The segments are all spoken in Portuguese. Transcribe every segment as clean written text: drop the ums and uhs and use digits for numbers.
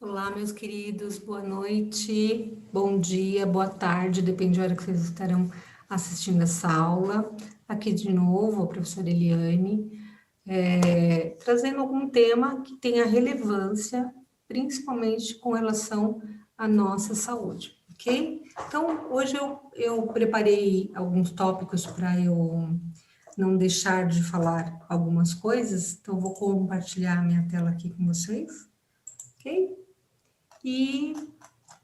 Olá, meus queridos, boa noite, bom dia, boa tarde, depende da hora que vocês estarão assistindo essa aula. Aqui de novo, a professora Eliane, trazendo algum tema que tenha relevância, principalmente com relação à nossa saúde, ok? Então, hoje eu preparei alguns tópicos para eu não deixar de falar algumas coisas, então vou compartilhar minha tela aqui com vocês, ok? E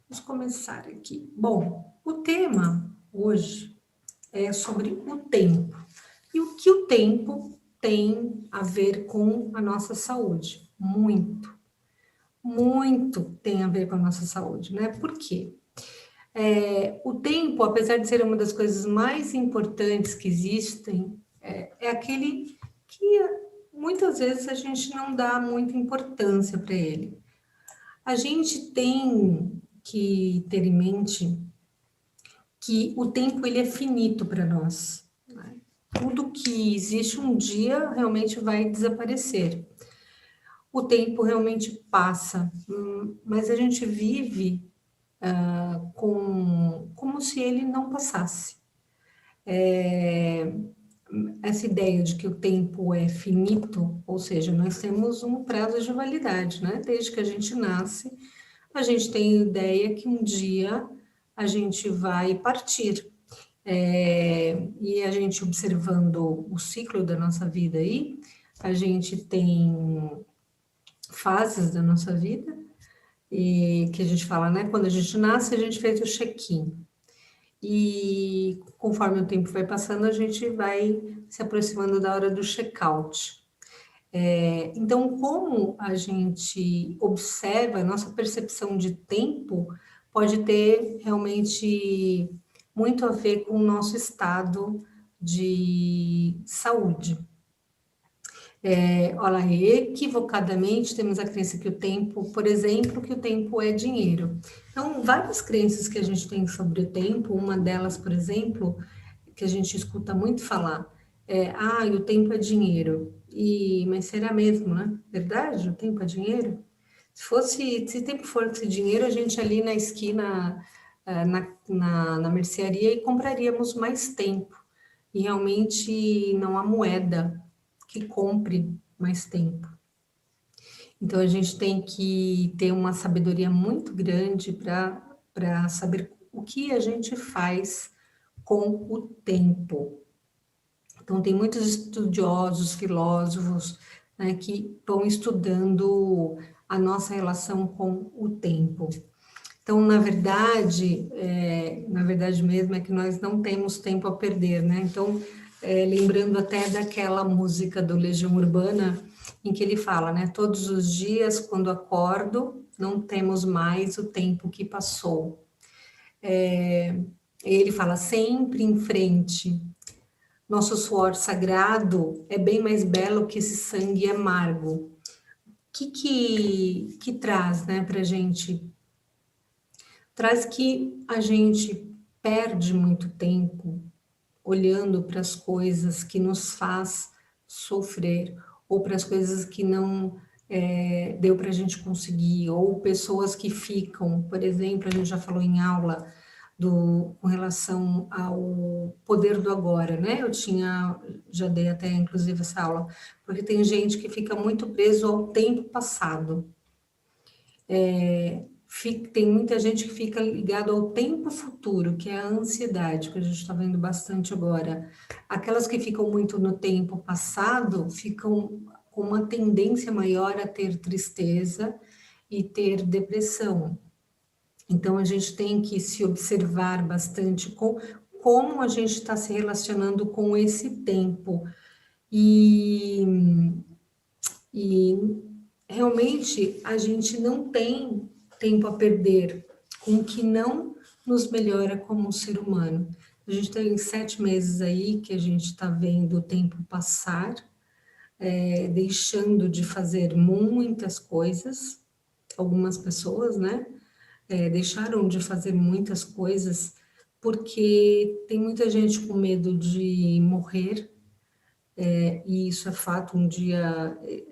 vamos começar aqui. Bom, o tema hoje é sobre o tempo. E o que o tempo tem a ver com a nossa saúde? Muito, muito tem a ver com a nossa saúde, né? Por quê? O tempo, apesar de ser uma das coisas mais importantes que existem, é aquele que muitas vezes a gente não dá muita importância para ele. A gente tem que ter em mente que o tempo ele é finito para nós, né? Tudo que existe um dia realmente vai desaparecer. O tempo realmente passa, mas a gente vive como se ele não passasse. Essa ideia de que o tempo é finito, ou seja, nós temos um prazo de validade, né? Desde que a gente nasce, a gente tem a ideia que um dia a gente vai partir. E a gente observando o ciclo da nossa vida aí, a gente tem fases da nossa vida, e que a gente fala, né? Quando a gente nasce, a gente fez o check-in. E conforme o tempo vai passando, a gente vai se aproximando da hora do check-out. Então, como a gente observa, a nossa percepção de tempo pode ter realmente muito a ver com o nosso estado de saúde. Olha, equivocadamente temos a crença que o tempo, por exemplo, que o tempo é dinheiro. Então, várias crenças que a gente tem sobre o tempo, uma delas, por exemplo, que a gente escuta muito falar, o tempo é dinheiro. Mas será mesmo, né? Verdade? O tempo é dinheiro? Se tempo fosse dinheiro, a gente ali na esquina, na mercearia, e compraríamos mais tempo. E realmente não há moeda que compre mais tempo. Então a gente tem que ter uma sabedoria muito grande para saber o que a gente faz com o tempo. Então tem muitos estudiosos, filósofos, né, que vão estudando a nossa relação com o tempo. Então, na verdade mesmo é que nós não temos tempo a perder, né? Então, lembrando até daquela música do Legião Urbana, em que ele fala, né? Todos os dias, quando acordo, não temos mais o tempo que passou. Ele fala sempre em frente. Nosso suor sagrado é bem mais belo que esse sangue amargo. O que traz, né, para a gente? Traz que a gente perde muito tempo olhando para as coisas que nos faz sofrer, ou para as coisas que não deu para a gente conseguir, ou pessoas que ficam, por exemplo, a gente já falou em aula com relação ao poder do agora, né? Já dei até inclusive essa aula, porque tem gente que fica muito preso ao tempo passado. Tem muita gente que fica ligado ao tempo futuro, que é a ansiedade, que a gente está vendo bastante agora. Aquelas que ficam muito no tempo passado ficam com uma tendência maior a ter tristeza e ter depressão. Então, a gente tem que se observar bastante com como a gente está se relacionando com esse tempo. E, e realmente a gente não tem tempo a perder com o que não nos melhora como ser humano. A gente tem 7 meses aí que a gente está vendo o tempo passar, deixando de fazer muitas coisas, algumas pessoas, né? Deixaram de fazer muitas coisas porque tem muita gente com medo de morrer, e isso é fato,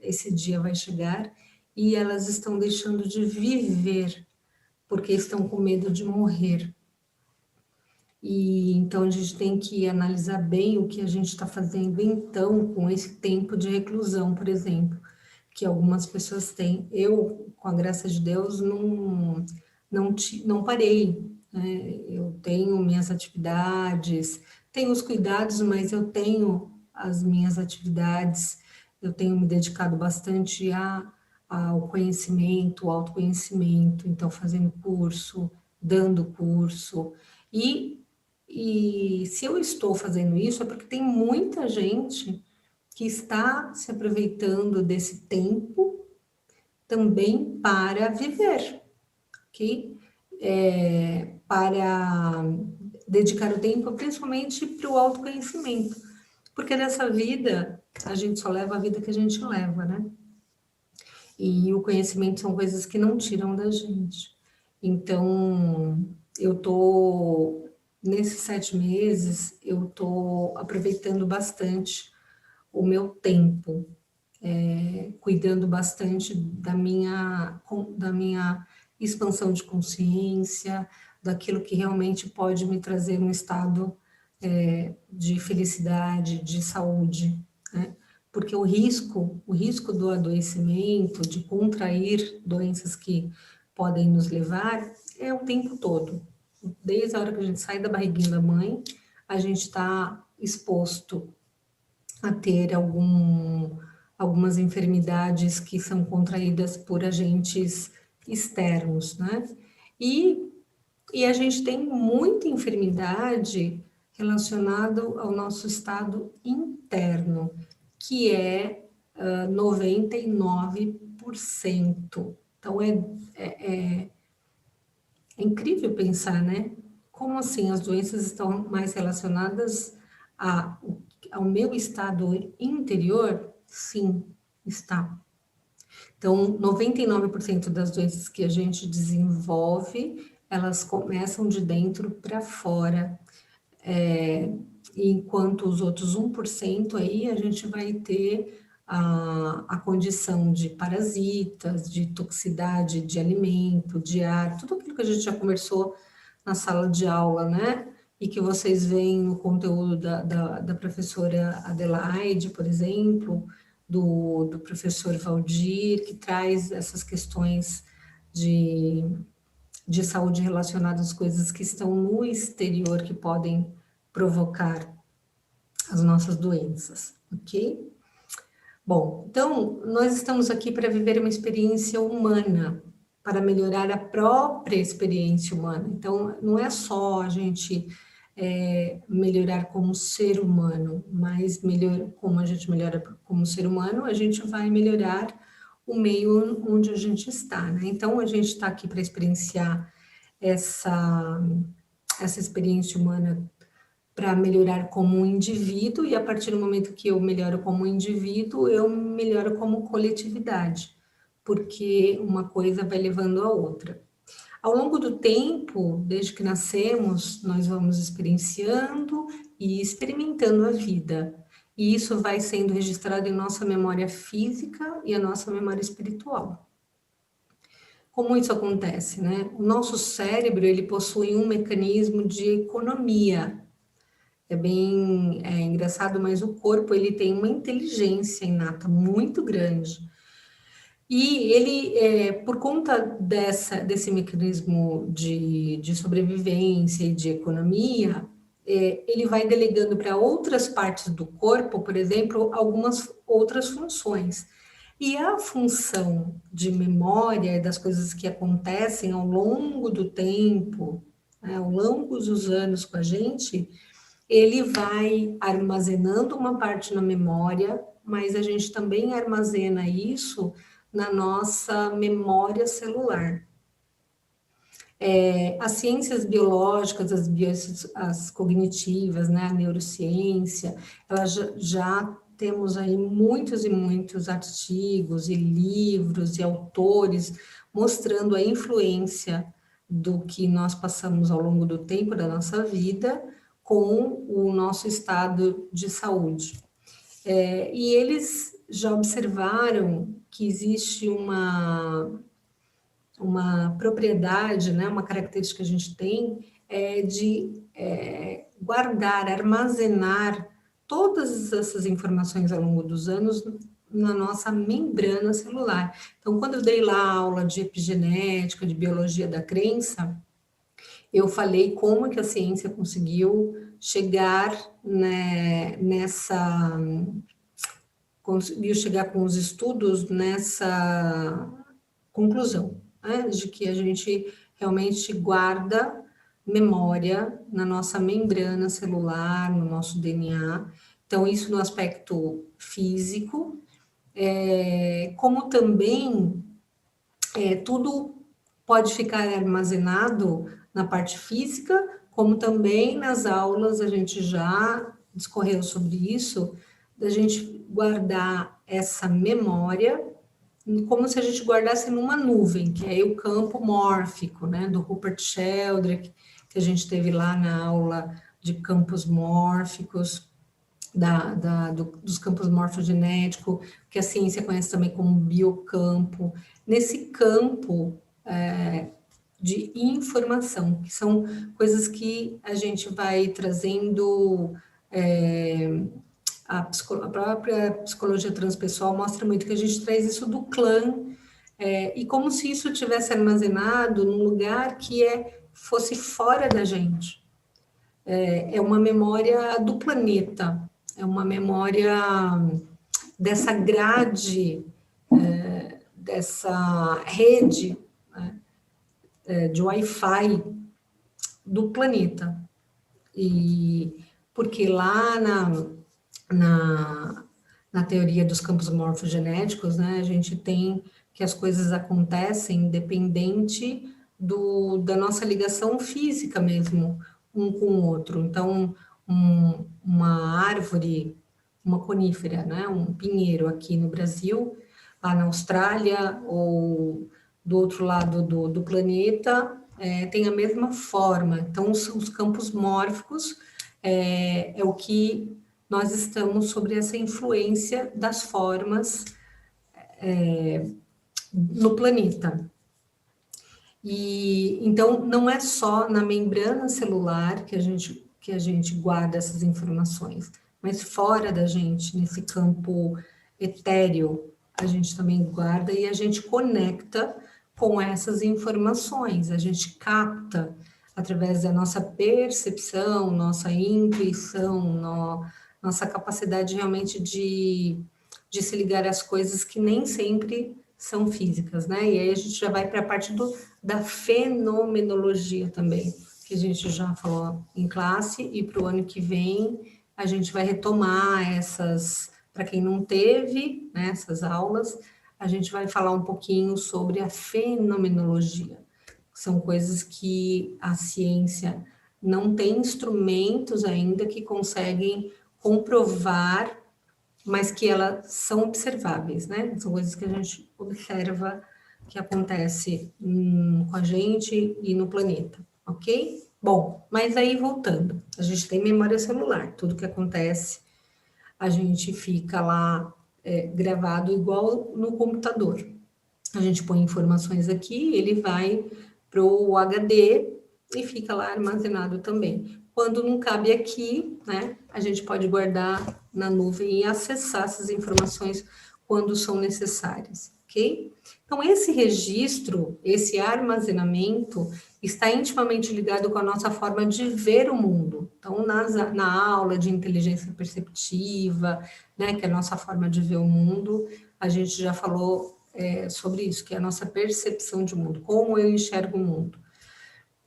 esse dia vai chegar, e elas estão deixando de viver, porque estão com medo de morrer. E então a gente tem que analisar bem o que a gente está fazendo então com esse tempo de reclusão, por exemplo, que algumas pessoas têm. Eu, com a graça de Deus, não parei, né? Eu tenho minhas atividades, tenho os cuidados, mas eu tenho as minhas atividades, eu tenho me dedicado bastante ao conhecimento, ao autoconhecimento, então fazendo curso, dando curso, e se eu estou fazendo isso é porque tem muita gente que está se aproveitando desse tempo também para viver, ok? Para dedicar o tempo principalmente para o autoconhecimento, porque nessa vida a gente só leva a vida que a gente leva, né? E o conhecimento são coisas que não tiram da gente. Então, eu tô nesses 7 meses, eu tô aproveitando bastante o meu tempo, cuidando bastante da minha expansão de consciência, daquilo que realmente pode me trazer um estado de felicidade, de saúde, né? Porque o risco do adoecimento, de contrair doenças que podem nos levar, é o tempo todo. Desde a hora que a gente sai da barriguinha da mãe, a gente está exposto a ter algumas enfermidades que são contraídas por agentes externos, né? E, e a gente tem muita enfermidade relacionada ao nosso estado interno, que é 99%. Então, é incrível pensar, né? Como assim as doenças estão mais relacionadas a, ao meu estado interior? Sim, está. Então, 99% das doenças que a gente desenvolve, elas começam de dentro para fora. Enquanto os outros 1% aí, a gente vai ter a condição de parasitas, de toxicidade de alimento, de ar, tudo aquilo que a gente já conversou na sala de aula, né? E que vocês veem no conteúdo da professora Adelaide, por exemplo, do professor Valdir, que traz essas questões de, de saúde relacionadas às coisas que estão no exterior, que podem provocar as nossas doenças, ok? Bom, então, nós estamos aqui para viver uma experiência humana, para melhorar a própria experiência humana. Então, não é só a gente melhorar como ser humano, mas como a gente melhora como ser humano, a gente vai melhorar o meio onde a gente está, né? Então, a gente está aqui para experienciar essa experiência humana para melhorar como um indivíduo, e a partir do momento que eu melhoro como indivíduo, eu melhoro como coletividade, porque uma coisa vai levando a outra. Ao longo do tempo, desde que nascemos, nós vamos experienciando e experimentando a vida. E isso vai sendo registrado em nossa memória física e a nossa memória espiritual. Como isso acontece, né? O nosso cérebro, ele possui um mecanismo de economia. É engraçado, mas o corpo, ele tem uma inteligência inata muito grande. E ele, por conta desse mecanismo de sobrevivência e de economia, ele vai delegando para outras partes do corpo, por exemplo, algumas outras funções. E a função de memória das coisas que acontecem ao longo do tempo, né, ao longo dos anos com a gente, ele vai armazenando uma parte na memória, mas a gente também armazena isso na nossa memória celular. As ciências biológicas, as cognitivas, né, a neurociência, elas já temos aí muitos e muitos artigos e livros e autores mostrando a influência do que nós passamos ao longo do tempo da nossa vida com o nosso estado de saúde. E eles já observaram que existe uma propriedade, né, uma característica que a gente tem de guardar, armazenar todas essas informações ao longo dos anos na nossa membrana celular. Então, quando eu dei lá aula de epigenética, de biologia da crença, eu falei como que a ciência conseguiu chegar, né, conseguiu chegar com os estudos nessa conclusão, né, de que a gente realmente guarda memória na nossa membrana celular, no nosso DNA. Então, isso no aspecto físico, como também tudo pode ficar armazenado na parte física, como também nas aulas a gente já discorreu sobre isso, da gente guardar essa memória como se a gente guardasse numa nuvem, que é o campo mórfico, né, do Rupert Sheldrake, que a gente teve lá na aula de campos mórficos, dos campos morfogenéticos, que a ciência conhece também como biocampo. Nesse campo de informação, que são coisas que a gente vai trazendo. A própria psicologia transpessoal mostra muito que a gente traz isso do clã, e como se isso tivesse armazenado num lugar que fosse fora da gente. É uma memória do planeta, é uma memória dessa grade, dessa rede, né, de Wi-Fi do planeta. E porque lá na teoria dos campos morfogenéticos, né, a gente tem que as coisas acontecem independente da nossa ligação física mesmo, um com o outro. Então, uma árvore, uma conífera, né, um pinheiro aqui no Brasil, lá na Austrália ou do outro lado do planeta, tem a mesma forma. Então, os campos mórficos é o que nós estamos sobre essa influência das formas no planeta. E então não é só na membrana celular que a gente guarda essas informações, mas fora da gente, nesse campo etéreo, a gente também guarda e a gente conecta com essas informações, a gente capta através da nossa percepção, nossa intuição, nossa capacidade realmente de se ligar às coisas que nem sempre são físicas, né? E aí a gente já vai para a parte da fenomenologia também, que a gente já falou em classe, e para o ano que vem a gente vai retomar essas, para quem não teve, né, essas aulas, a gente vai falar um pouquinho sobre a fenomenologia. São coisas que a ciência não tem instrumentos ainda que conseguem comprovar, mas que elas são observáveis, né? São coisas que a gente observa que acontece com a gente e no planeta, ok? Bom, mas aí voltando, a gente tem memória celular, tudo que acontece, a gente fica lá gravado igual no computador. A gente põe informações aqui, ele vai para o HD e fica lá armazenado também. Quando não cabe aqui, né, a gente pode guardar na nuvem e acessar essas informações quando são necessárias, ok? Então, esse registro, esse armazenamento, está intimamente ligado com a nossa forma de ver o mundo. Então, na aula de inteligência perceptiva, né, que é a nossa forma de ver o mundo, a gente já falou sobre isso, que é a nossa percepção de mundo, como eu enxergo o mundo.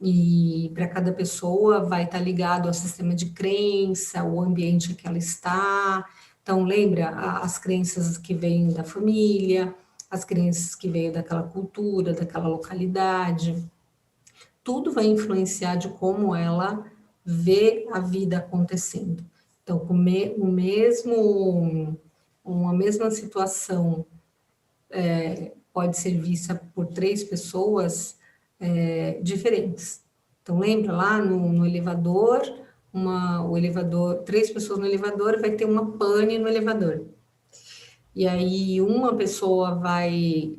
E para cada pessoa vai estar ligado ao sistema de crença, o ambiente que ela está. Então, lembra as crenças que vêm da família, as crenças que vêm daquela cultura, daquela localidade. Tudo vai influenciar de como ela vê a vida acontecendo. Então, uma mesma situação pode ser vista por 3 pessoas diferentes. Então, lembra lá no elevador, o elevador, 3 pessoas no elevador, vai ter uma pane no elevador. e aí uma pessoa vai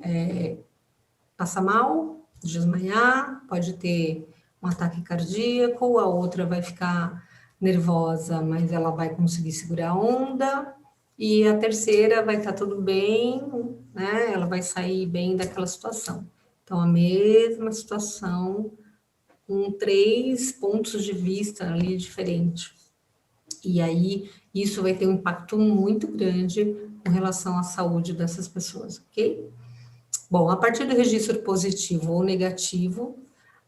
passar mal, desmaiar, pode ter um ataque cardíaco, a outra vai ficar nervosa, mas ela vai conseguir segurar a onda, e a terceira vai estar tudo bem, né? Ela vai sair bem daquela situação. Então, a mesma situação, com 3 pontos de vista ali diferentes. E aí, isso vai ter um impacto muito grande com relação à saúde dessas pessoas, ok? Bom, a partir do registro positivo ou negativo,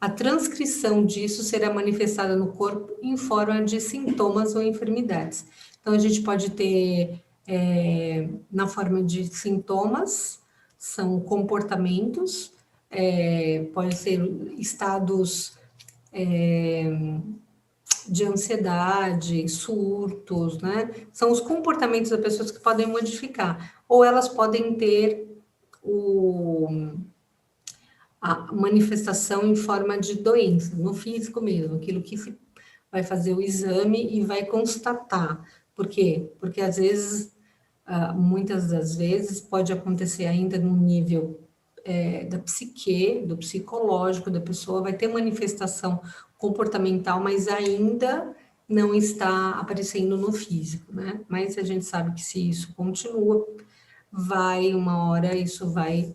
a transcrição disso será manifestada no corpo em forma de sintomas ou enfermidades. Então, a gente pode ter, na forma de sintomas, são comportamentos, pode ser estados de ansiedade, surtos, né? São os comportamentos das pessoas que podem modificar, ou elas podem ter a manifestação em forma de doença, no físico mesmo, aquilo que se vai fazer o exame e vai constatar. Por quê? Porque às vezes, muitas das vezes, pode acontecer ainda no nível da psique, do psicológico da pessoa, vai ter manifestação comportamental, mas ainda não está aparecendo no físico, né? Mas a gente sabe que se isso continua, uma hora isso vai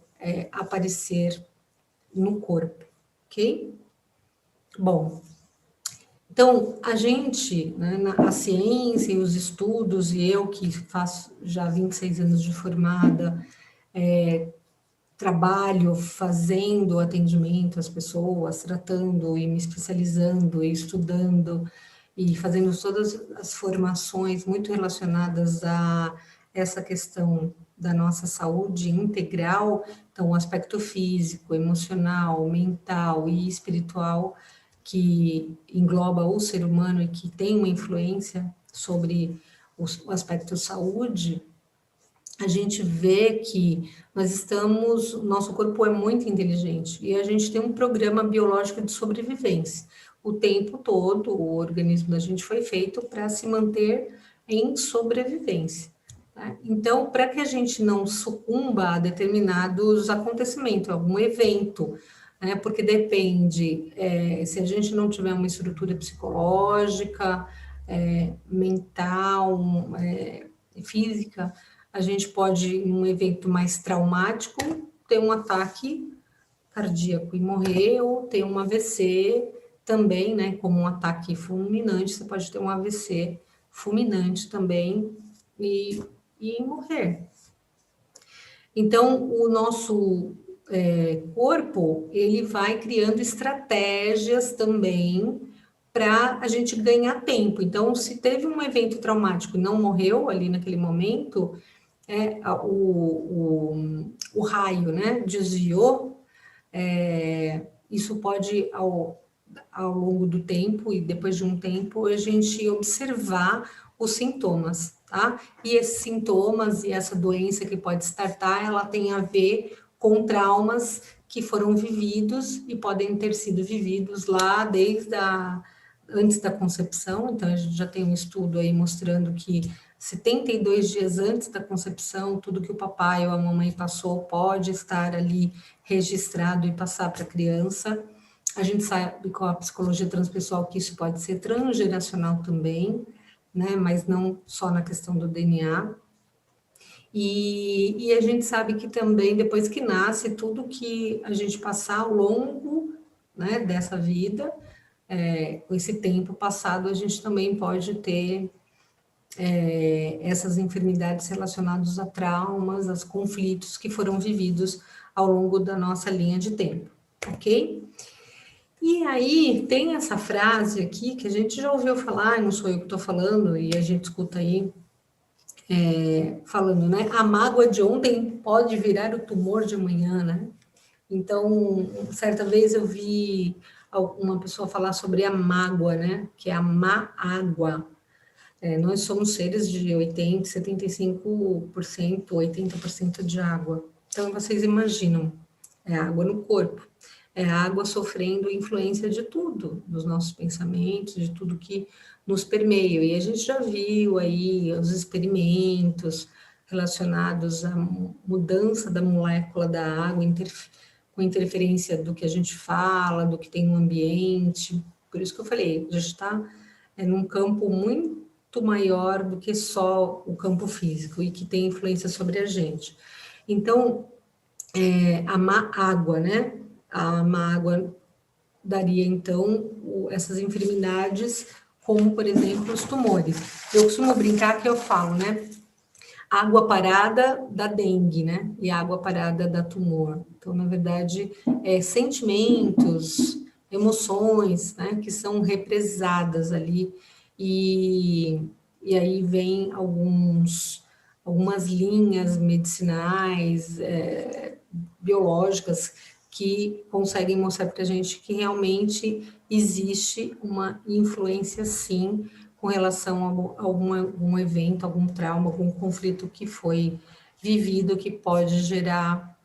aparecer no corpo, ok? Bom, então a gente, né, a ciência e os estudos, e eu que faço já 26 anos de formada, trabalho fazendo atendimento às pessoas, tratando e me especializando e estudando e fazendo todas as formações muito relacionadas a essa questão da nossa saúde integral, então o aspecto físico, emocional, mental e espiritual que engloba o ser humano e que tem uma influência sobre o aspecto saúde, a gente vê que nosso corpo é muito inteligente e a gente tem um programa biológico de sobrevivência. O tempo todo, o organismo da gente foi feito para se manter em sobrevivência. Tá? Então, para que a gente não sucumba a determinados acontecimentos, algum evento, né? Porque depende, se a gente não tiver uma estrutura psicológica, mental, física, a gente pode, em um evento mais traumático, ter um ataque cardíaco e morrer, ou ter um AVC também, né? Como um ataque fulminante, você pode ter um AVC fulminante também e morrer. Então, o nosso corpo, ele vai criando estratégias também para a gente ganhar tempo. Então, se teve um evento traumático e não morreu ali naquele momento, o raio, né, desviou, isso pode, ao longo do tempo e depois de um tempo, a gente observar os sintomas, tá? E esses sintomas e essa doença que pode startar, ela tem a ver com traumas que foram vividos e podem ter sido vividos lá desde antes da concepção. Então, a gente já tem um estudo aí mostrando que 72 dias antes da concepção, tudo que o papai ou a mamãe passou pode estar ali registrado e passar para a criança. A gente sabe com a psicologia transpessoal que isso pode ser transgeracional também, né? Mas não só na questão do DNA. E a gente sabe que também, depois que nasce, tudo que a gente passar ao longo, né, dessa vida, com esse tempo passado, a gente também pode ter essas enfermidades relacionadas a traumas, a conflitos que foram vividos ao longo da nossa linha de tempo, ok? E aí tem essa frase aqui que a gente já ouviu falar, não sou eu que estou falando, e a gente escuta aí falando, né? A mágoa de ontem pode virar o tumor de amanhã, né? Então, certa vez eu vi uma pessoa falar sobre a mágoa, né? Que é a má água. Nós somos seres de 80%, 75%, 80% de água. Então, vocês imaginam, é água no corpo, é água sofrendo influência de tudo, dos nossos pensamentos, de tudo que nos permeia. E a gente já viu aí os experimentos, relacionados à mudança da molécula da água, com interferência do que a gente fala, do que tem no ambiente. Por isso que eu falei, a gente está num campo muito maior do que só o campo físico e que tem influência sobre a gente. Então, a má água, né? A má água daria, então, essas enfermidades, como, por exemplo, os tumores. Eu costumo brincar que eu falo, né? Água parada dá dengue, né? E água parada dá tumor. Então, na verdade, sentimentos, emoções, né? Que são represadas ali. E aí vem algumas linhas medicinais, biológicas, que conseguem mostrar para a gente que realmente existe uma influência, sim, com relação a algum evento, algum trauma, algum conflito que foi vivido, que pode gerar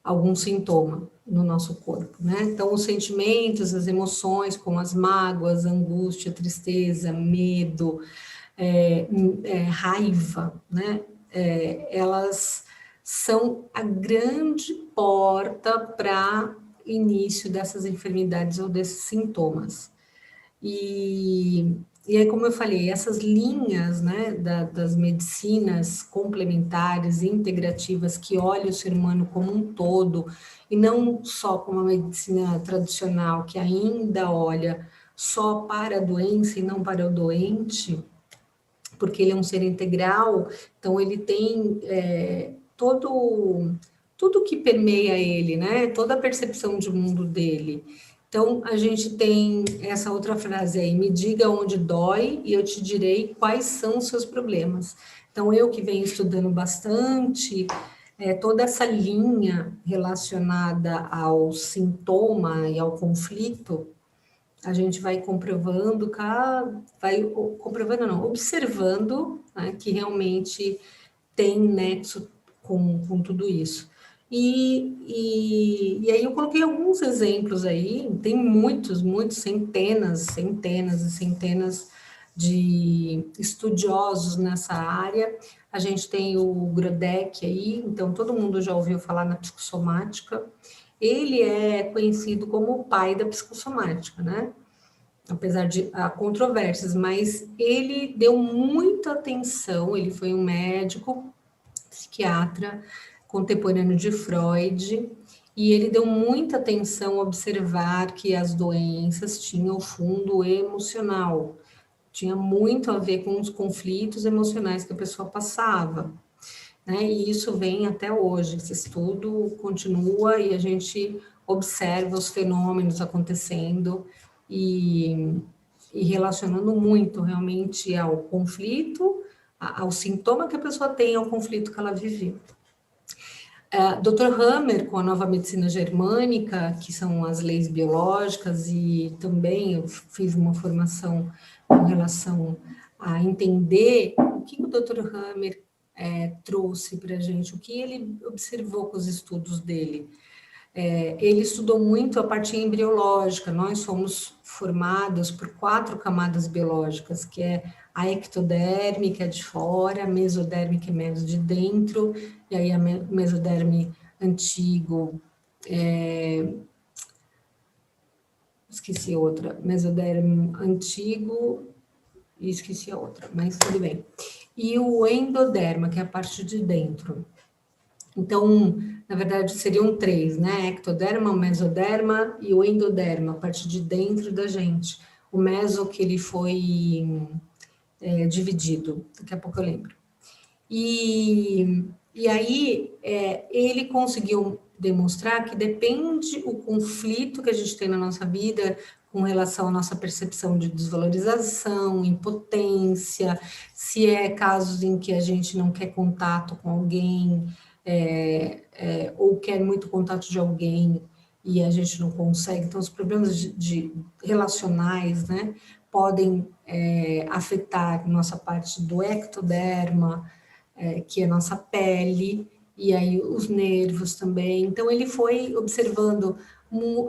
algum sintoma no nosso corpo, né? Então, os sentimentos, as emoções, como as mágoas, angústia, tristeza, medo, raiva, né? Elas são a grande porta para início dessas enfermidades ou desses sintomas. E aí, como eu falei, essas linhas, né, das medicinas complementares, integrativas, que olham o ser humano como um todo, e não só como a medicina tradicional, que ainda olha só para a doença e não para o doente, porque ele é um ser integral, então ele tem tudo que permeia ele, né? Toda a percepção de mundo dele. Então, a gente tem essa outra frase aí: me diga onde dói e eu te direi quais são os seus problemas. Então, eu que venho estudando bastante toda essa linha relacionada ao sintoma e ao conflito, a gente vai comprovando, observando, né, que realmente tem nexo com tudo isso. E aí eu coloquei alguns exemplos aí, tem muitos, centenas e centenas de estudiosos nessa área. A gente tem o Grodek aí, então todo mundo já ouviu falar na psicossomática. Ele é conhecido como o pai da psicossomática, né? Apesar de controvérsias, mas ele deu muita atenção, ele foi um médico, psiquiatra, contemporâneo de Freud, e ele deu muita atenção a observar que as doenças tinham fundo emocional, tinha muito a ver com os conflitos emocionais que a pessoa passava, né? E isso vem até hoje, esse estudo continua e a gente observa os fenômenos acontecendo e relacionando muito realmente ao conflito, ao sintoma que a pessoa tem, ao conflito que ela viveu. Dr. Hammer, com a nova medicina germânica, que são as leis biológicas, e também eu fiz uma formação com relação a entender o que o Dr. Hammer trouxe para a gente, o que ele observou com os estudos dele. Ele estudou muito a parte embriológica. Nós somos formados por 4 camadas biológicas, que é a ectoderme, que é de fora, a mesoderme, que é meio de dentro, e aí a mesoderme antigo, esqueci outra, mesoderme antigo, e esqueci a outra, mas tudo bem. E o endoderma, que é a parte de dentro. Então, na verdade, seriam 3, né? Ectoderma, o mesoderma e o endoderma, a parte de dentro da gente. O meso que ele foi dividido, daqui a pouco eu lembro. E aí, ele conseguiu demonstrar que depende o conflito que a gente tem na nossa vida com relação à nossa percepção de desvalorização, impotência, se é casos em que a gente não quer contato com alguém, ou quer muito contato de alguém e a gente não consegue. Então, os problemas de relacionais, né, podem afetar nossa parte do ectoderma, que é a nossa pele, e aí os nervos também. Então, ele foi observando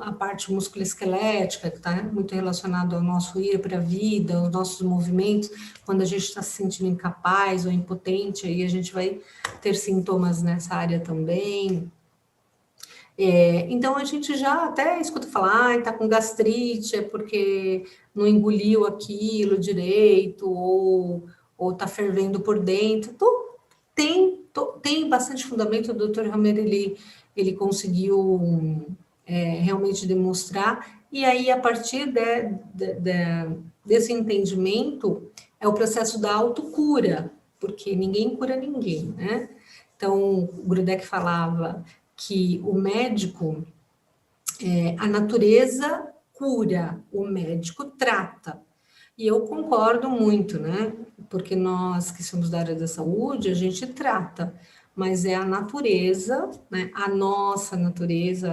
a parte musculoesquelética, que está muito relacionado ao nosso ir para a vida, aos nossos movimentos, quando a gente está se sentindo incapaz ou impotente, aí a gente vai ter sintomas nessa área também. Então a gente já até escuta falar, está com gastrite, é porque não engoliu aquilo direito, ou está fervendo por dentro. Então, tem bastante fundamento, o Dr. Hammer, ele conseguiu realmente demonstrar, e aí, a partir desse entendimento, é o processo da autocura, porque ninguém cura ninguém, né? Então, o Grudeck falava que o médico, a natureza cura, o médico trata. E eu concordo muito, né? Porque nós que somos da área da saúde, a gente trata, mas é a natureza, né? A nossa natureza,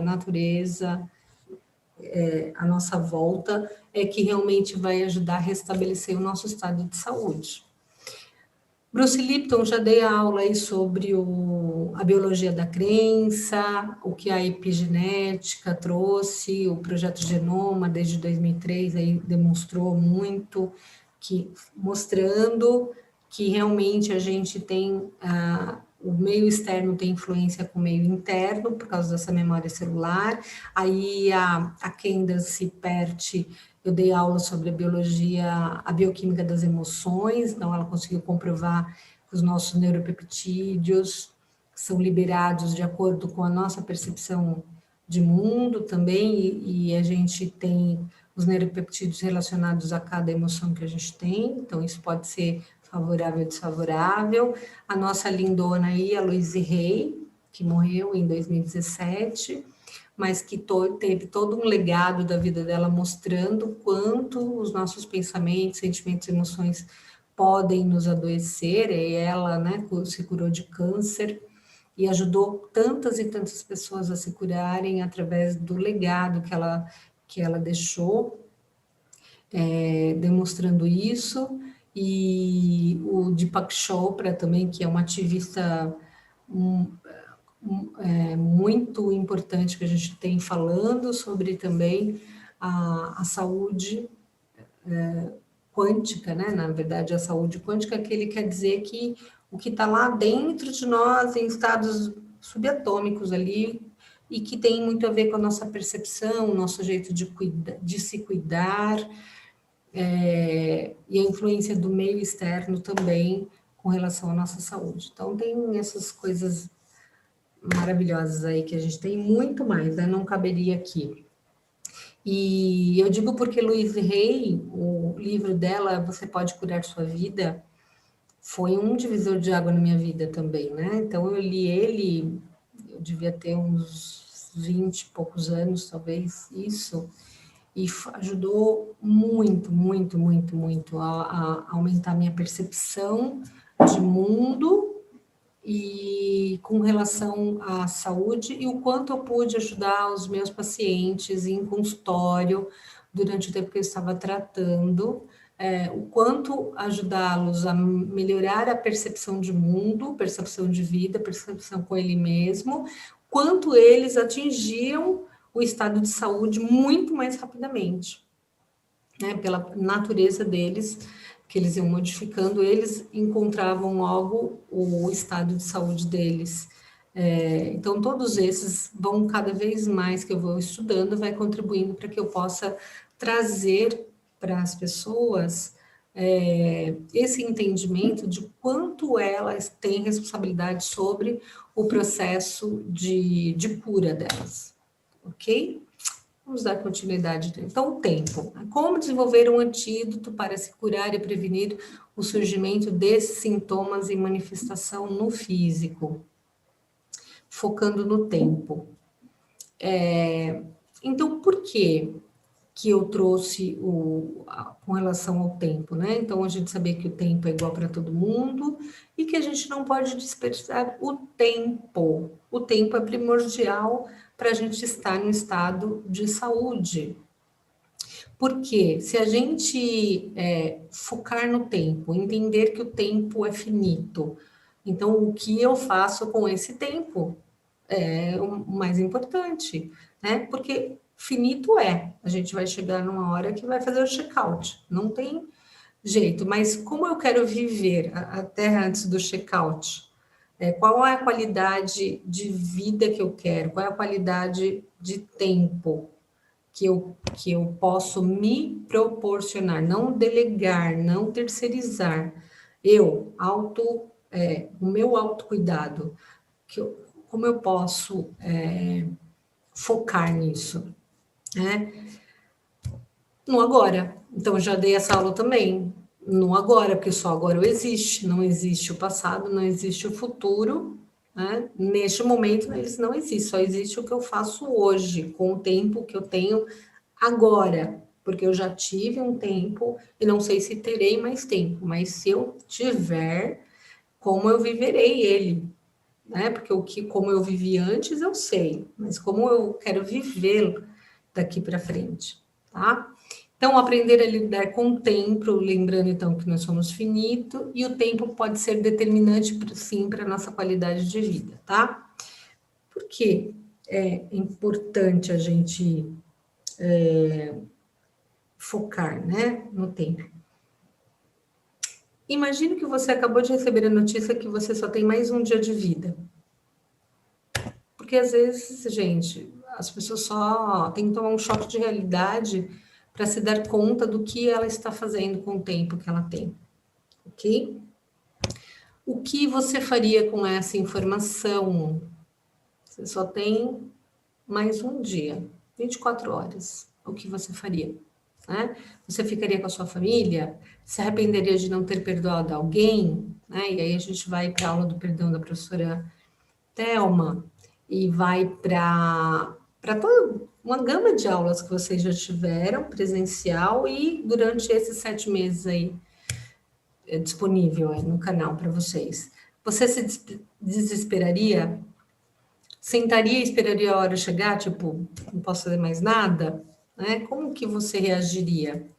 a nossa volta, é que realmente vai ajudar a restabelecer o nosso estado de saúde. Bruce Lipton, já dei aula aí sobre a biologia da crença, o que a epigenética trouxe, o projeto Genoma, desde 2003, aí demonstrou muito, mostrando que realmente a gente tem, o meio externo tem influência com o meio interno, por causa dessa memória celular. Aí a Candace Pert, eu dei aula sobre a bioquímica das emoções, então ela conseguiu comprovar que os nossos neuropeptídeos são liberados de acordo com a nossa percepção de mundo também, e a gente tem os neuropeptídeos relacionados a cada emoção que a gente tem, então isso pode ser favorável ou desfavorável. A nossa lindona aí, a Louise Hay, que morreu em 2017, mas que teve todo um legado da vida dela mostrando quanto os nossos pensamentos, sentimentos, emoções podem nos adoecer. E ela, né, se curou de câncer e ajudou tantas e tantas pessoas a se curarem através do legado que ela deixou, demonstrando isso. E o Deepak Chopra também, que é um ativista muito importante que a gente tem falando sobre também a saúde quântica, né? Na verdade, a saúde quântica, que ele quer dizer que o que está lá dentro de nós, em estados subatômicos ali, e que tem muito a ver com a nossa percepção, o nosso jeito de se cuidar, e a influência do meio externo também com relação à nossa saúde. Então, tem essas coisas maravilhosas aí que a gente tem, muito mais, né? Não caberia aqui. E eu digo porque Louise Hay, o livro dela, Você Pode Curar Sua Vida, foi um divisor de água na minha vida também, né? Então eu li ele, eu devia ter uns 20 e poucos anos, talvez, isso, e ajudou muito, muito, muito, muito a aumentar minha percepção de mundo e com relação à saúde, e o quanto eu pude ajudar os meus pacientes em consultório durante o tempo que eu estava tratando, o quanto ajudá-los a melhorar a percepção de mundo, percepção de vida, percepção com ele mesmo, quanto eles atingiam o estado de saúde muito mais rapidamente, né, pela natureza deles, que eles iam modificando, eles encontravam logo o estado de saúde deles. Então, todos esses vão cada vez mais que eu vou estudando, vai contribuindo para que eu possa trazer para as pessoas esse entendimento de quanto elas têm responsabilidade sobre o processo de cura delas, ok? Vamos dar continuidade. Então, o tempo. Como desenvolver um antídoto para se curar e prevenir o surgimento desses sintomas e manifestação no físico? Focando no tempo. Então, por que eu trouxe com relação ao tempo, né? Então, a gente sabia que o tempo é igual para todo mundo e que a gente não pode desperdiçar o tempo. O tempo é primordial para a gente estar em estado de saúde. Porque se a gente focar no tempo, entender que o tempo é finito, então o que eu faço com esse tempo? é o mais importante, né? Porque finito é, a gente vai chegar numa hora que vai fazer o check-out, não tem jeito, mas como eu quero viver até antes do check-out? Qual é a qualidade de vida que eu quero? Qual é a qualidade de tempo que eu posso me proporcionar? Não delegar, não terceirizar. O meu autocuidado, como eu posso focar nisso, né? No agora. Então, eu já dei essa aula também. No agora, porque só agora existe. Não existe o passado, não existe o futuro. Né? Neste momento, eles não existem. Só existe o que eu faço hoje, com o tempo que eu tenho agora. Porque eu já tive um tempo e não sei se terei mais tempo. Mas se eu tiver, como eu viverei ele? Né? Porque como eu vivi antes, eu sei. Mas como eu quero vivê-lo daqui para frente, tá? Então, aprender a lidar com o tempo, lembrando então que nós somos finito, e o tempo pode ser determinante, sim, para a nossa qualidade de vida, tá? Por que é importante a gente focar, né, no tempo? Imagine que você acabou de receber a notícia que você só tem mais um dia de vida. Porque às vezes, gente, as pessoas só têm que tomar um choque de realidade para se dar conta do que ela está fazendo com o tempo que ela tem, ok? O que você faria com essa informação? Você só tem mais um dia, 24 horas. O que você faria? Né? Você ficaria com a sua família? Se arrependeria de não ter perdoado alguém? Né? E aí a gente vai para a aula do perdão da professora Thelma e vai para toda uma gama de aulas que vocês já tiveram presencial e durante esses 7 meses aí disponível aí no canal para vocês. Você se desesperaria? Sentaria e esperaria a hora chegar? Tipo, não posso fazer mais nada? Né? Como que você reagiria?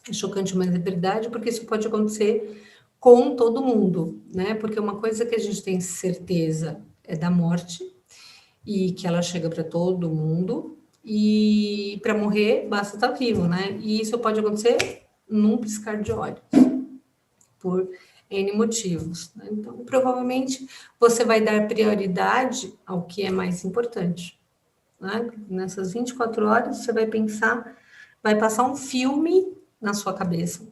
É chocante, mas é verdade, porque isso pode acontecer com todo mundo, né? Porque uma coisa que a gente tem certeza é da morte, e que ela chega para todo mundo, e para morrer basta estar vivo, né? E isso pode acontecer num piscar de olhos, por N motivos. Né? Então, provavelmente você vai dar prioridade ao que é mais importante. Né? Nessas 24 horas, você vai pensar, vai passar um filme na sua cabeça,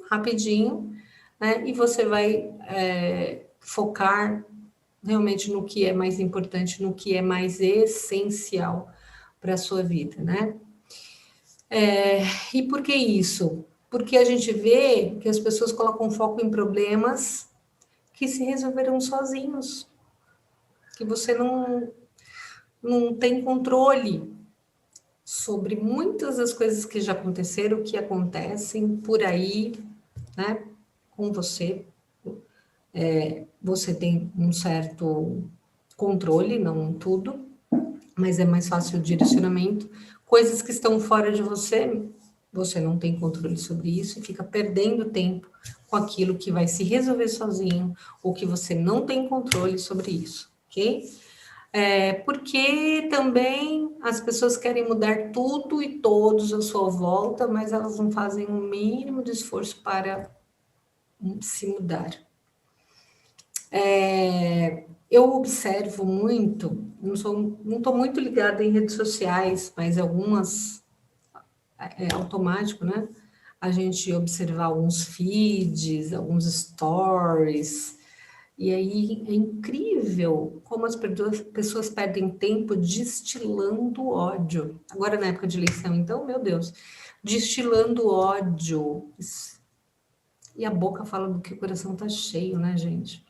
rapidinho, né? E você vai focar realmente no que é mais importante, no que é mais essencial para a sua vida, né? E por que isso? Porque a gente vê que as pessoas colocam foco em problemas que se resolverão sozinhos, que você não tem controle sobre muitas das coisas que já aconteceram, que acontecem por aí, né, com você. Você tem um certo controle, não tudo, mas é mais fácil o direcionamento. Coisas que estão fora de você, você não tem controle sobre isso e fica perdendo tempo com aquilo que vai se resolver sozinho ou que você não tem controle sobre isso, ok? Porque também as pessoas querem mudar tudo e todos à sua volta, mas elas não fazem o mínimo de esforço para se mudar. Eu observo muito, não estou muito ligada em redes sociais, mas algumas é automático, né? A gente observar alguns feeds, alguns stories, e aí é incrível como as pessoas perdem tempo destilando ódio. Agora, na época de eleição, então, meu Deus, destilando ódio. E a boca fala do que o coração tá cheio, né, gente?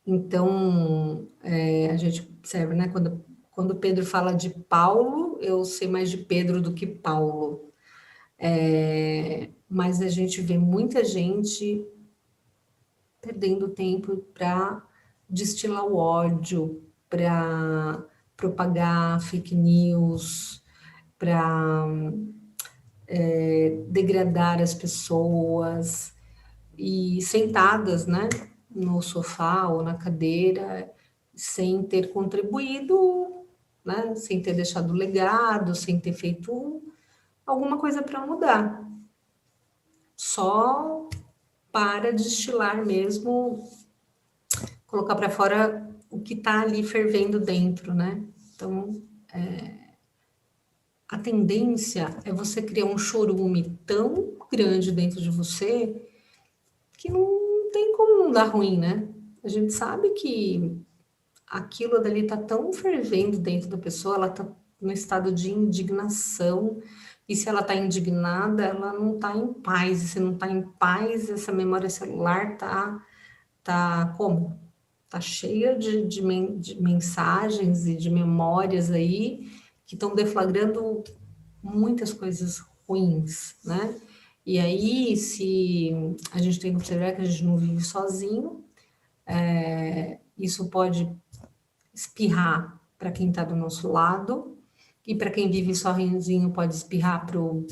Então, a gente observa, né? Quando Pedro fala de Paulo, eu sei mais de Pedro do que Paulo. Mas a gente vê muita gente perdendo tempo para destilar o ódio, para propagar fake news, para degradar as pessoas e sentadas, né, no sofá ou na cadeira sem ter contribuído, né? Sem ter deixado legado, sem ter feito alguma coisa para mudar. Só para destilar mesmo, colocar para fora o que está ali fervendo dentro, né? Então, a tendência é você criar um chorume tão grande dentro de você que não tem como não dar ruim, né? A gente sabe que aquilo dali está tão fervendo dentro da pessoa, ela está no estado de indignação, e se ela está indignada, ela não está em paz, e se não está em paz, essa memória celular tá como? Tá cheia de mensagens e de memórias aí que estão deflagrando muitas coisas ruins, né? E aí, se a gente tem que observar que a gente não vive sozinho, isso pode espirrar para quem está do nosso lado, e para quem vive sozinho pode espirrar para o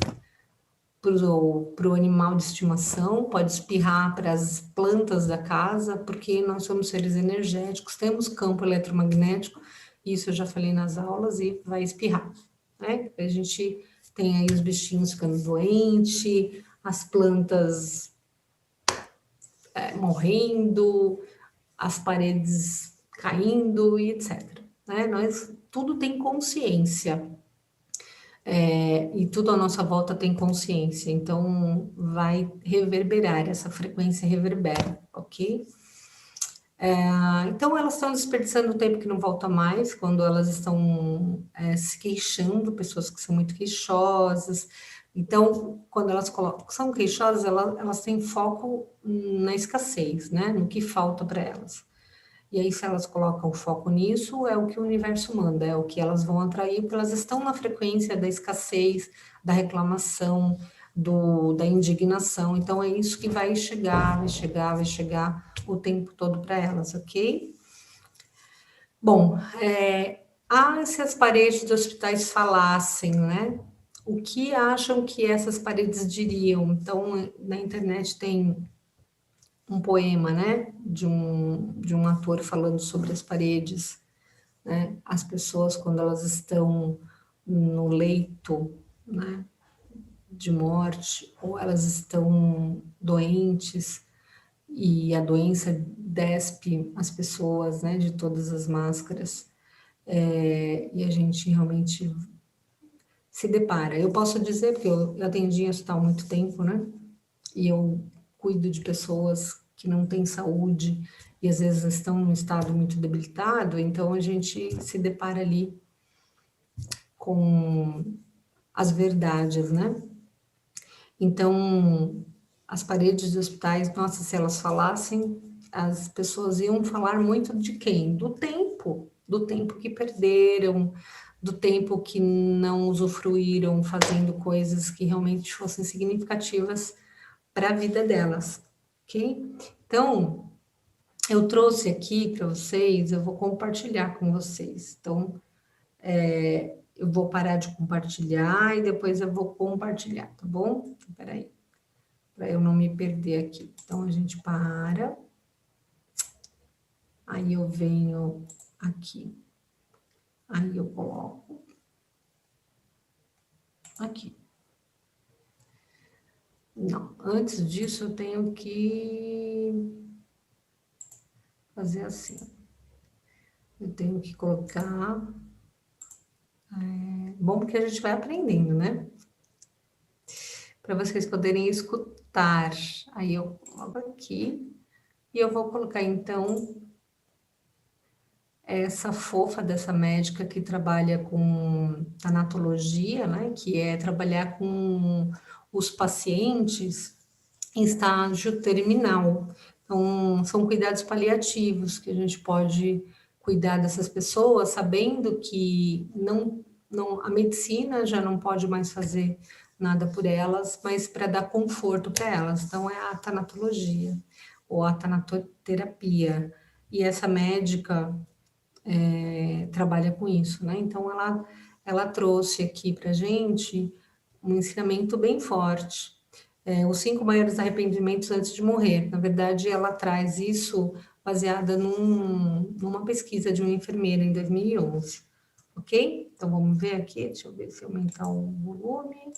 animal de estimação, pode espirrar para as plantas da casa, porque nós somos seres energéticos, temos campo eletromagnético, isso eu já falei nas aulas, e vai espirrar, né? A gente tem aí os bichinhos ficando doentes, as plantas morrendo, as paredes caindo e etc. Né? Tudo tem consciência. E tudo à nossa volta tem consciência, então vai reverberar, essa frequência reverbera, ok? Então elas estão desperdiçando tempo que não volta mais, quando elas estão se queixando, pessoas que são muito queixosas. Então, quando elas são queixosas, elas têm foco na escassez, né? No que falta para elas. E aí, se elas colocam foco nisso, é o que o universo manda, é o que elas vão atrair, porque elas estão na frequência da escassez, da reclamação, da indignação. Então, é isso que vai chegar, vai chegar, vai chegar o tempo todo para elas, ok? Bom, se as paredes dos hospitais falassem, né? O que acham que essas paredes diriam? Então, na internet tem um poema, né, de um ator falando sobre as paredes, né, as pessoas quando elas estão no leito, né, de morte, ou elas estão doentes, e a doença despe as pessoas, né, de todas as máscaras, e a gente realmente se depara. Eu posso dizer, porque eu atendi em hospital há muito tempo, né, e eu cuido de pessoas que não têm saúde e às vezes estão em um estado muito debilitado, então a gente se depara ali com as verdades, né? Então, as paredes de hospitais, nossa, se elas falassem, as pessoas iam falar muito de quem? Do tempo que perderam, do tempo que não usufruíram fazendo coisas que realmente fossem significativas para a vida delas, ok? Então, eu trouxe aqui para vocês, eu vou compartilhar com vocês. Então, eu vou parar de compartilhar e depois eu vou compartilhar, tá bom? Então, peraí, para eu não me perder aqui. Então, a gente para, aí eu venho aqui, aí eu coloco aqui. Não, antes disso eu tenho que fazer assim. Eu tenho que colocar. Bom, porque a gente vai aprendendo, né? Para vocês poderem escutar. Aí eu coloco aqui e eu vou colocar então essa fofa dessa médica que trabalha com tanatologia, né? Que é trabalhar com os pacientes em estágio terminal. Então, são cuidados paliativos que a gente pode cuidar dessas pessoas, sabendo que a medicina já não pode mais fazer nada por elas, mas para dar conforto para elas. Então, é a tanatologia ou a tanatoterapia. E essa médica trabalha com isso, né? Então, ela trouxe aqui para gente um ensinamento bem forte. Os 5 maiores arrependimentos antes de morrer. Na verdade, ela traz isso baseada numa pesquisa de uma enfermeira em 2011, ok? Então, vamos ver aqui, deixa eu ver se aumentar o volume.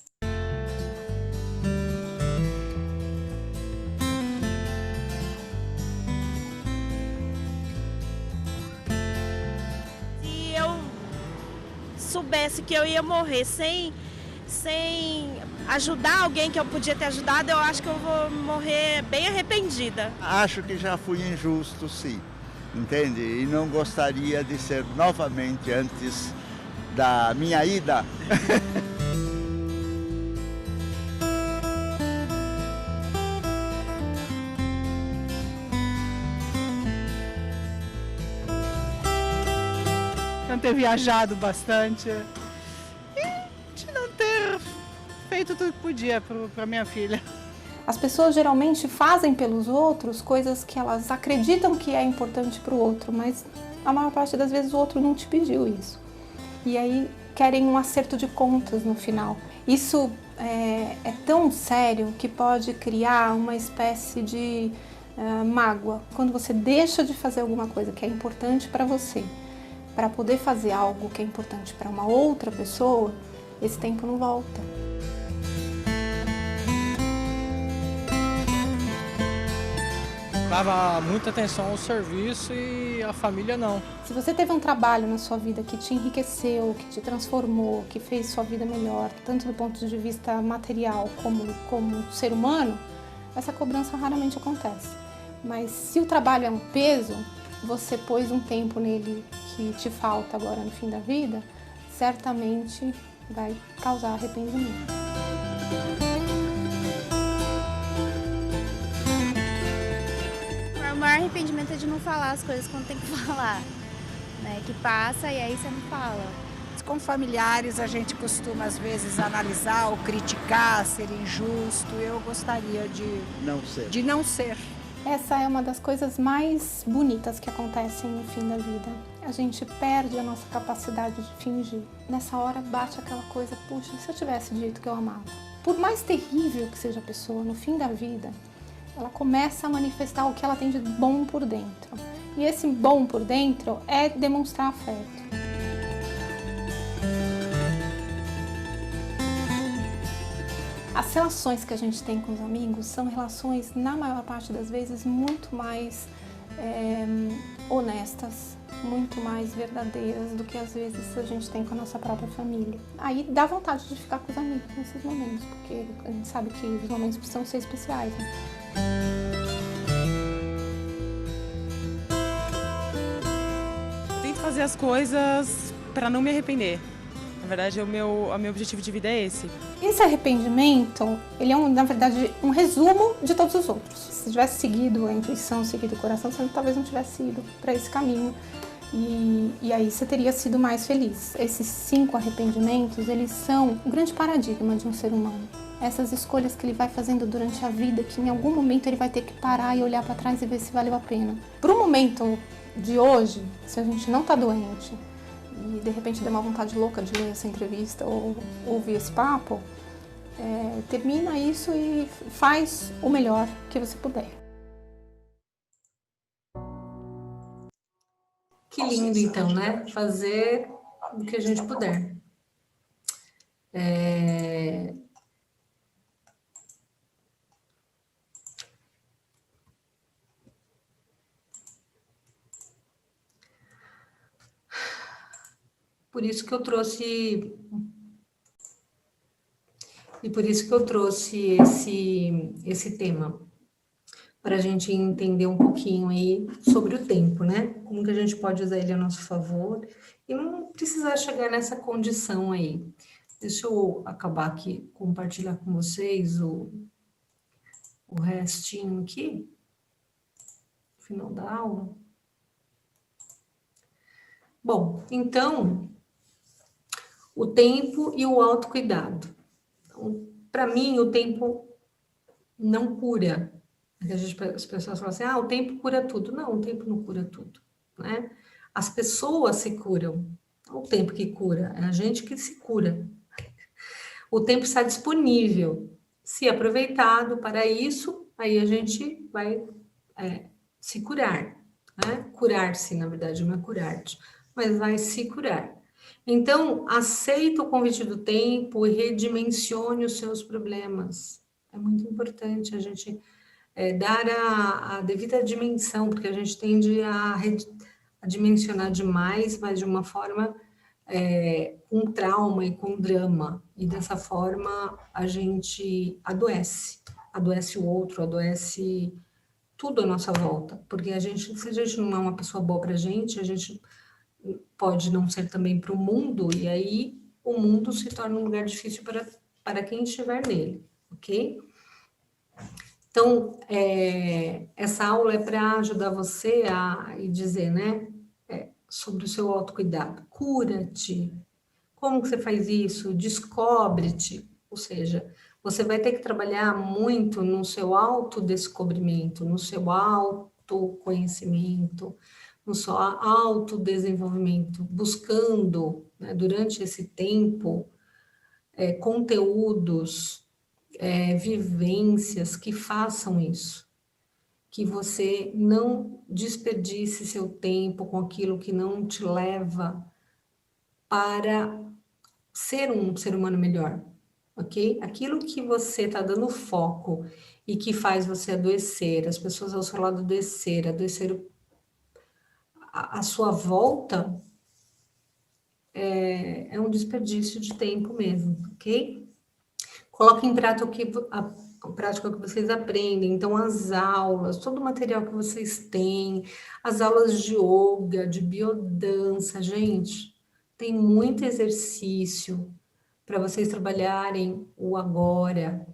Se eu soubesse que eu ia morrer sem ajudar alguém que eu podia ter ajudado, eu acho que eu vou morrer bem arrependida. Acho que já fui injusto, sim, entende? E não gostaria de ser novamente antes da minha ida. Não ter viajado bastante e de não ter feito tudo que podia para minha filha. As pessoas geralmente fazem pelos outros coisas que elas acreditam que é importante para o outro, mas a maior parte das vezes o outro não te pediu isso. E aí querem um acerto de contas no final. Isso é tão sério que pode criar uma espécie de mágoa. Quando você deixa de fazer alguma coisa que é importante para você, para poder fazer algo que é importante para uma outra pessoa, esse tempo não volta. Dava muita atenção ao serviço e a família não. Se você teve um trabalho na sua vida que te enriqueceu, que te transformou, que fez sua vida melhor, tanto do ponto de vista material como ser humano, essa cobrança raramente acontece. Mas se o trabalho é um peso, você pôs um tempo nele que te falta agora no fim da vida, certamente vai causar arrependimento. O maior arrependimento é de não falar as coisas quando tem que falar, né? Que passa e aí você não fala. Com familiares a gente costuma às vezes analisar ou criticar, ser injusto. Eu gostaria de não ser. Essa é uma das coisas mais bonitas que acontecem no fim da vida. A gente perde a nossa capacidade de fingir. Nessa hora bate aquela coisa, puxa, se eu tivesse dito que eu amava. Por mais terrível que seja a pessoa, no fim da vida, ela começa a manifestar o que ela tem de bom por dentro. E esse bom por dentro é demonstrar afeto. As relações que a gente tem com os amigos são relações, na maior parte das vezes, muito mais honestas, muito mais verdadeiras do que às vezes a gente tem com a nossa própria família. Aí dá vontade de ficar com os amigos nesses momentos, porque a gente sabe que os momentos precisam ser especiais, né? Tento fazer as coisas para não me arrepender. Na verdade, o meu objetivo de vida é esse. Esse arrependimento, ele é, na verdade, um resumo de todos os outros. Se você tivesse seguido a intuição, seguido o coração, você talvez não tivesse ido para esse caminho. E aí você teria sido mais feliz. Esses 5 arrependimentos, eles são o grande paradigma de um ser humano. Essas escolhas que ele vai fazendo durante a vida, que em algum momento ele vai ter que parar e olhar para trás e ver se valeu a pena. Para o momento de hoje, se a gente não está doente e de repente der uma vontade louca de ler essa entrevista ou ouvir esse papo, termina isso e faz o melhor que você puder. Que lindo, então, né? Fazer o que a gente puder. Por isso que eu trouxe esse tema, para a gente entender um pouquinho aí sobre o tempo, né? Como que a gente pode usar ele a nosso favor e não precisar chegar nessa condição aí. Deixa eu acabar aqui, compartilhar com vocês o restinho aqui, no final da aula. Bom, então, o tempo e o autocuidado. Então, para mim, o tempo não cura. As pessoas falam assim, o tempo cura tudo. Não, o tempo não cura tudo, né? As pessoas se curam. Não é o tempo que cura, é a gente que se cura. O tempo está disponível. Se aproveitado para isso, aí a gente vai se curar, né? Curar-se, na verdade, não é curar-te, mas vai se curar. Então, aceita o convite do tempo e redimensione os seus problemas. É muito importante a gente dar a devida dimensão, porque a gente tende a dimensionar demais, mas de uma forma com trauma e com drama. E dessa forma a gente adoece o outro, adoece tudo à nossa volta, porque se a gente não é uma pessoa boa para a gente pode não ser também para o mundo, e aí o mundo se torna um lugar difícil para quem estiver nele, ok? Então, essa aula é para ajudar você a dizer, né, sobre o seu autocuidado. Cura-te. Como que você faz isso? Descobre-te. Ou seja, você vai ter que trabalhar muito no seu autodescobrimento, no seu autoconhecimento, no seu autodesenvolvimento, buscando, né, durante esse tempo, conteúdos, vivências que façam isso, que você não desperdice seu tempo com aquilo que não te leva para ser um ser humano melhor, ok? Aquilo que você está dando foco e que faz você adoecer, as pessoas ao seu lado adoecer a sua volta, é um desperdício de tempo mesmo, ok? Coloque em prática o que vocês aprendem, então as aulas, todo o material que vocês têm, as aulas de yoga, de biodança, gente, tem muito exercício para vocês trabalharem o agora,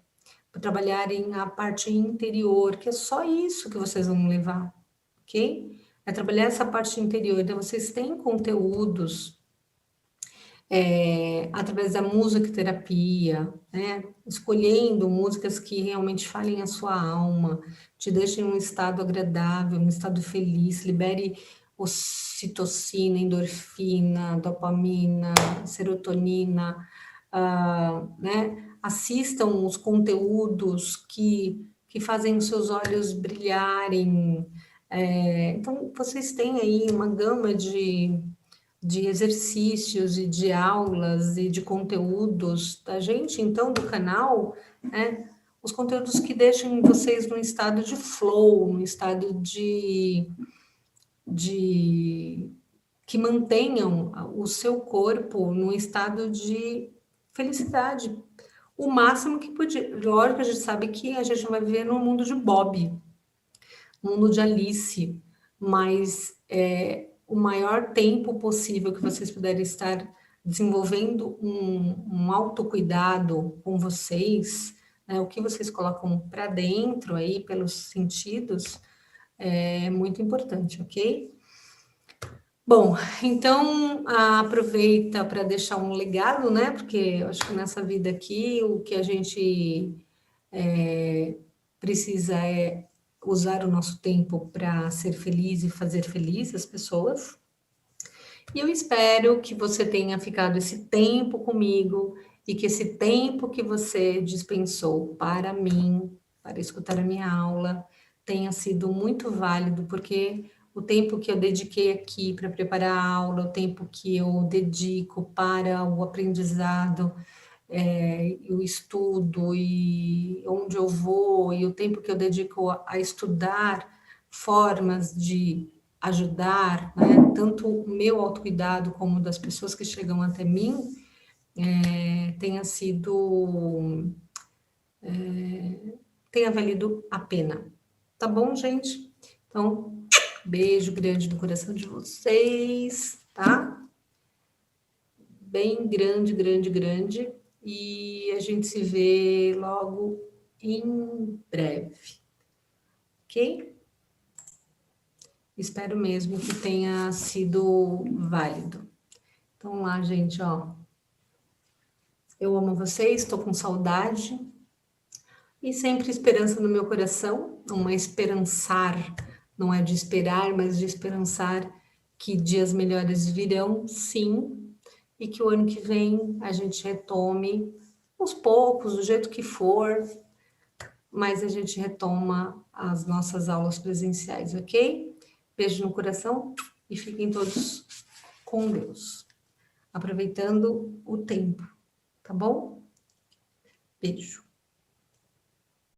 para trabalharem a parte interior, que é só isso que vocês vão levar, ok? É trabalhar essa parte interior, então vocês têm conteúdos através da musicoterapia, né? Escolhendo músicas que realmente falem a sua alma, te deixem em um estado agradável, um estado feliz, libere ocitocina, endorfina, dopamina, serotonina, né? Assistam os conteúdos que fazem os seus olhos brilharem. Então, vocês têm aí uma gama de exercícios e de aulas e de conteúdos da gente, então, do canal, né? Os conteúdos que deixem vocês num estado de flow, num estado que mantenham o seu corpo num estado de felicidade, o máximo que podia. Lógico, a gente sabe que a gente não vai viver num mundo de Bob, mundo de Alice, mas o maior tempo possível que vocês puderem estar desenvolvendo um autocuidado com vocês, né, o que vocês colocam para dentro aí pelos sentidos, é muito importante, ok? Bom, então aproveita para deixar um legado, né? Porque eu acho que nessa vida aqui o que a gente precisa é usar o nosso tempo para ser feliz e fazer feliz as pessoas. E eu espero que você tenha ficado esse tempo comigo e que esse tempo que você dispensou para mim, para escutar a minha aula, tenha sido muito válido, porque o tempo que eu dediquei aqui para preparar a aula, o tempo que eu dedico para o aprendizado, o estudo e onde eu vou, e o tempo que eu dedico a estudar formas de ajudar, né, tanto o meu autocuidado como das pessoas que chegam até mim, tenha valido a pena. Tá bom, gente? Então, beijo grande no coração de vocês, tá? Bem grande, grande, grande. E a gente se vê logo em breve, ok? Espero mesmo que tenha sido válido. Então lá, gente, ó. Eu amo vocês, estou com saudade. E sempre esperança no meu coração, uma esperançar, não é de esperar, mas de esperançar que dias melhores virão, sim, e que o ano que vem a gente retome, aos poucos, do jeito que for, mas a gente retoma as nossas aulas presenciais, ok? Beijo no coração e fiquem todos com Deus, aproveitando o tempo, tá bom? Beijo.